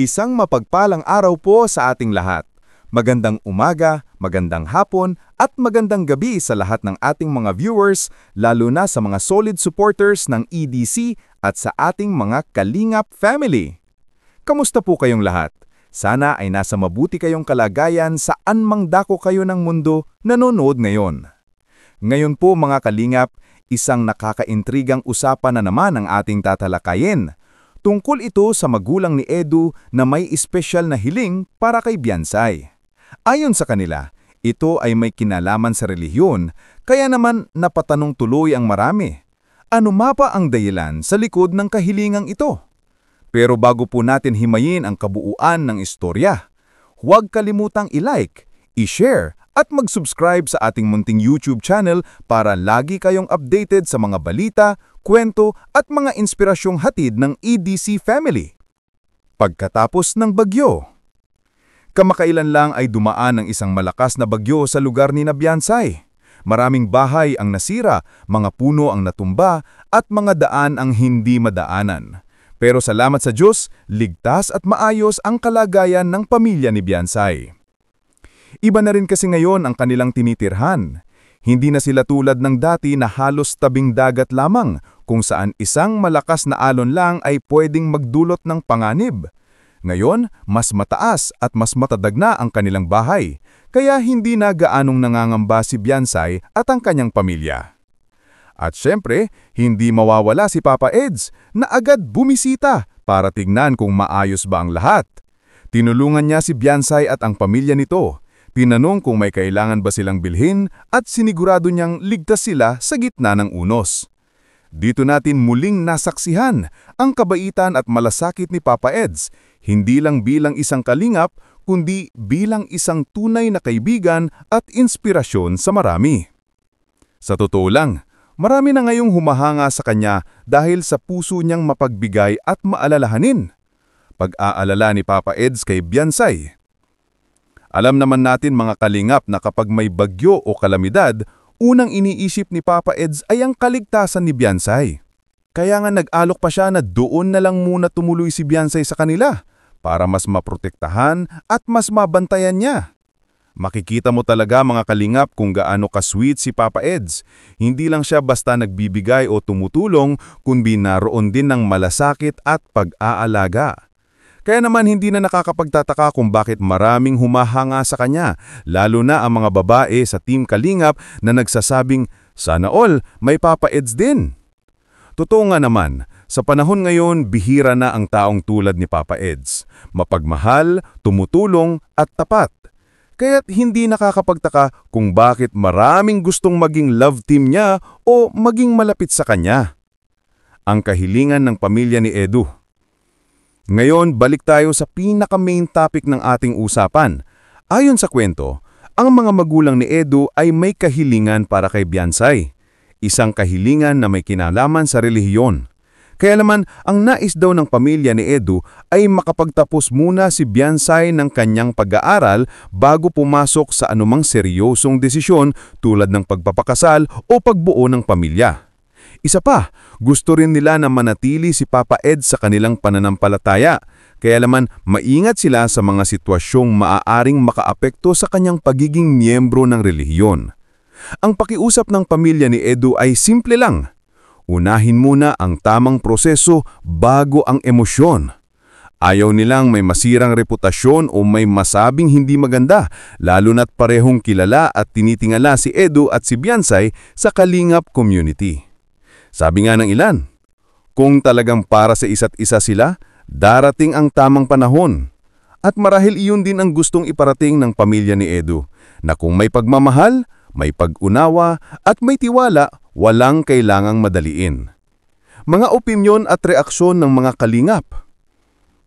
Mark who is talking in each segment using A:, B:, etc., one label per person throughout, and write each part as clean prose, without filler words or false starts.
A: Isang mapagpalang araw po sa ating lahat. Magandang umaga, magandang hapon, at magandang gabi sa lahat ng ating mga viewers, lalo na sa mga solid supporters ng EDC at sa ating mga Kalingap family. Kamusta po kayong lahat? Sana ay nasa mabuti kayong kalagayan saan mang dako kayo ng mundo nanonood ngayon. Ngayon po mga Kalingap, isang nakakaintrigang usapan na naman ang ating tatalakayin. Tungkol ito sa magulang ni Edu na may espesyal na hiling para kay Beyonce. Ayon sa kanila, ito ay may kinalaman sa relihiyon, kaya naman napatanong tuloy ang marami. Ano mapa ang dahilan sa likod ng kahilingang ito? Pero bago po natin himayin ang kabuuan ng istorya, huwag kalimutang i-like, i-share at mag-subscribe sa ating munting YouTube channel para lagi kayong updated sa mga balita, kwento at mga inspirasyong hatid ng EDC family. Pagkatapos ng bagyo. Kamakailan lang ay dumaan ang isang malakas na bagyo sa lugar ni Beyonce. Maraming bahay ang nasira, mga puno ang natumba at mga daan ang hindi madaanan. Pero salamat sa Diyos, ligtas at maayos ang kalagayan ng pamilya ni Beyonce. Iba na rin kasi ngayon ang kanilang tinitirhan. Hindi na sila tulad ng dati na halos tabing dagat lamang, kung saan isang malakas na alon lang ay pwedeng magdulot ng panganib. Ngayon, mas mataas at mas matadag na ang kanilang bahay, kaya hindi na gaanong nangangamba si Beyonce at ang kanyang pamilya. At syempre, hindi mawawala si Papa Eds na agad bumisita para tignan kung maayos ba ang lahat. Tinulungan niya si Beyonce at ang pamilya nito. Tinanong kung may kailangan ba silang bilhin at sinigurado niyang ligtas sila sa gitna ng unos. Dito natin muling nasaksihan ang kabaitan at malasakit ni Papa Eds, hindi lang bilang isang kalingap, kundi bilang isang tunay na kaibigan at inspirasyon sa marami. Sa totoo lang, marami na ngayong humahanga sa kanya dahil sa puso niyang mapagbigay at maalalahanin. Pag-aalala ni Papa Eds kay Beyonce. Alam naman natin mga kalingap na kapag may bagyo o kalamidad, unang iniisip ni Papa Eds ay ang kaligtasan ni Beyonce. Kaya nga nag-alok pa siya na doon na lang muna tumuloy si Beyonce sa kanila para mas maprotektahan at mas mabantayan niya. Makikita mo talaga mga kalingap kung gaano ka-sweet si Papa Eds. Hindi lang siya basta nagbibigay o tumutulong, kundi naroon din ng malasakit at pag-aalaga. Kaya naman hindi na nakakapagtataka kung bakit maraming humahanga sa kanya, lalo na ang mga babae sa Team Kalingap na nagsasabing, sana all, may Papa Eds din. Totoo nga naman, sa panahon ngayon, bihira na ang taong tulad ni Papa Eds. Mapagmahal, tumutulong at tapat. Kaya't hindi nakakapagtaka kung bakit maraming gustong maging love team niya o maging malapit sa kanya. Ang kahilingan ng pamilya ni Edu. Ngayon, balik tayo sa pinaka-main topic ng ating usapan. Ayon sa kwento, ang mga magulang ni Edu ay may kahilingan para kay Beyonce. Isang kahilingan na may kinalaman sa relihiyon. Kaya naman, ang nais daw ng pamilya ni Edu ay makapagtapos muna si Beyonce ng kanyang pag-aaral bago pumasok sa anumang seryosong desisyon tulad ng pagpapakasal o pagbuo ng pamilya. Isa pa, gusto rin nila na manatili si Papa Eds sa kanilang pananampalataya, kaya naman maingat sila sa mga sitwasyong maaaring makaapekto sa kanyang pagiging miyembro ng relihiyon. Ang pakiusap ng pamilya ni Edu ay simple lang. Unahin muna ang tamang proseso bago ang emosyon. Ayaw nilang may masirang reputasyon o may masabing hindi maganda, lalo na't parehong kilala at tinitingala si Edu at si Beyonce sa Kalingap community. Sabi nga ng ilan, kung talagang para sa isa't isa sila, darating ang tamang panahon. At marahil iyon din ang gustong iparating ng pamilya ni Edu, na kung may pagmamahal, may pag-unawa at may tiwala, walang kailangang madaliin. Mga opinyon at reaksyon ng mga kalingap.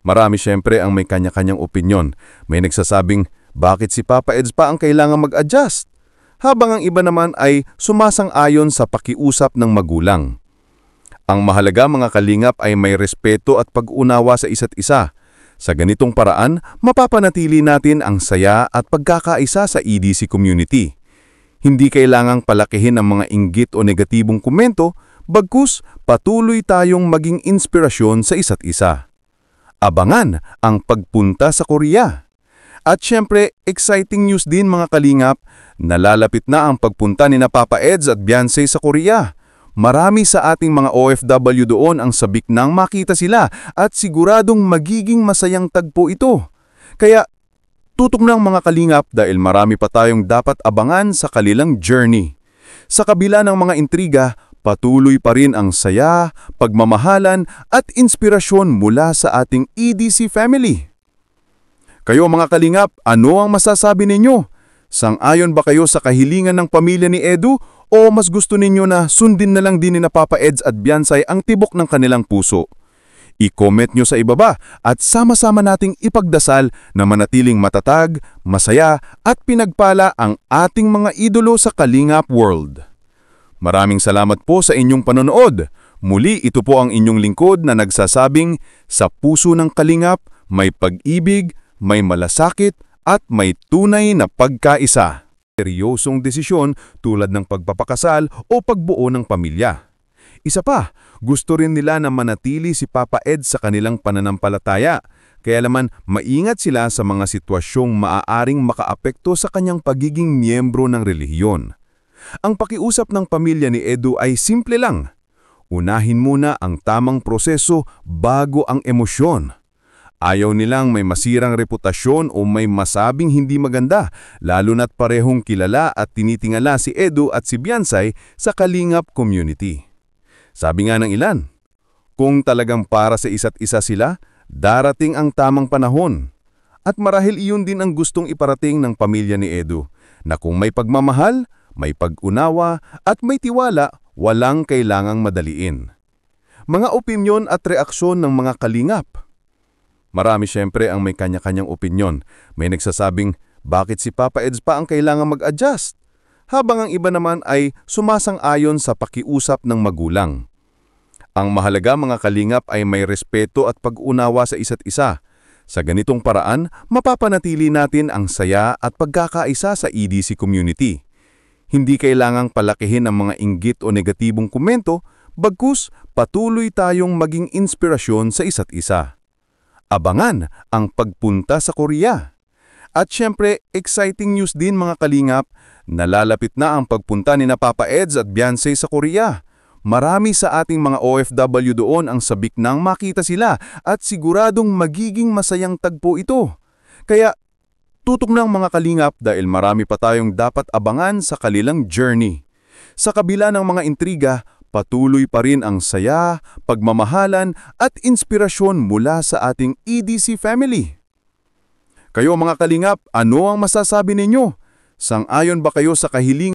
A: Marami siyempre ang may kanya-kanyang opinyon. May nagsasabing, bakit si Papa Eds pa ang kailangang mag-adjust? Habang ang iba naman ay sumasang-ayon sa pakiusap ng magulang. Ang mahalaga mga kalingap ay may respeto at pag-unawa sa isa't isa. Sa ganitong paraan, mapapanatili natin ang saya at pagkakaisa sa EDC community. Hindi kailangang palakihin ang mga inggit o negatibong komento, bagkus patuloy tayong maging inspirasyon sa isa't isa. Abangan ang pagpunta sa Korea. At syempre, exciting news din mga kalingap, nalalapit na ang pagpunta ni Papa Eds at Beyonce sa Korea. Marami sa ating mga OFW doon ang sabik nang makita sila at siguradong magiging masayang tagpo ito. Kaya tutok ng mga kalingap dahil marami pa tayong dapat abangan sa kanilang journey. Sa kabila ng mga intriga, patuloy pa rin ang saya, pagmamahalan at inspirasyon mula sa ating EDC family. Kayo mga kalingap, ano ang masasabi ninyo? Sang-ayon ba kayo sa kahilingan ng pamilya ni Edu o mas gusto ninyo na sundin na lang din ni Papa Eds at Beyonce ang tibok ng kanilang puso? I-comment nyo sa ibaba at sama-sama nating ipagdasal na manatiling matatag, masaya at pinagpala ang ating mga idolo sa Kalingap World. Maraming salamat po sa inyong panonood. Muli ito po ang inyong lingkod na nagsasabing sa puso ng Kalingap may pag-ibig, may malasakit at may tunay na pagkaisa. Seryosong desisyon tulad ng pagpapakasal o pagbuo ng pamilya. Isa pa, gusto rin nila na manatili si Papa Ed sa kanilang pananampalataya, kaya naman maingat sila sa mga sitwasyong maaaring makaapekto sa kanyang pagiging miyembro ng relihiyon. Ang pakiusap ng pamilya ni Edu ay simple lang. Unahin muna ang tamang proseso bago ang emosyon. Ayaw nilang may masirang reputasyon o may masabing hindi maganda, lalo na't parehong kilala at tinitingala si Edu at si Beyonce sa Kalingap community. Sabi nga ng ilan, kung talagang para sa isa't isa sila, darating ang tamang panahon. At marahil iyon din ang gustong iparating ng pamilya ni Edu, na kung may pagmamahal, may pag-unawa at may tiwala, walang kailangang madaliin. Mga opinyon at reaksyon ng mga kalingap. Marami siyempre ang may kanya-kanyang opinyon. May nagsasabing, bakit si Papa Eds pa ang kailangang mag-adjust? Habang ang iba naman ay sumasang-ayon sa pakiusap ng magulang. Ang mahalaga mga kalingap ay may respeto at pag-unawa sa isa't isa. Sa ganitong paraan, mapapanatili natin ang saya at pagkakaisa sa EDC community. Hindi kailangang palakihin ang mga inggit o negatibong komento, bagkus patuloy tayong maging inspirasyon sa isa't isa. Abangan ang pagpunta sa Korea. At syempre, exciting news din mga kalingap, nalalapit na ang pagpunta ni Papa Eds at Beyonce sa Korea. Marami sa ating mga OFW doon ang sabik nang makita sila at siguradong magiging masayang tagpo ito. Kaya tutok ng mga kalingap dahil marami pa tayong dapat abangan sa kanilang journey. Sa kabila ng mga intriga, patuloy pa rin ang saya, pagmamahalan at inspirasyon mula sa ating EDC family. Kayo mga kalingap, ano ang masasabi ninyo? Sang-ayon ba kayo sa kahilingan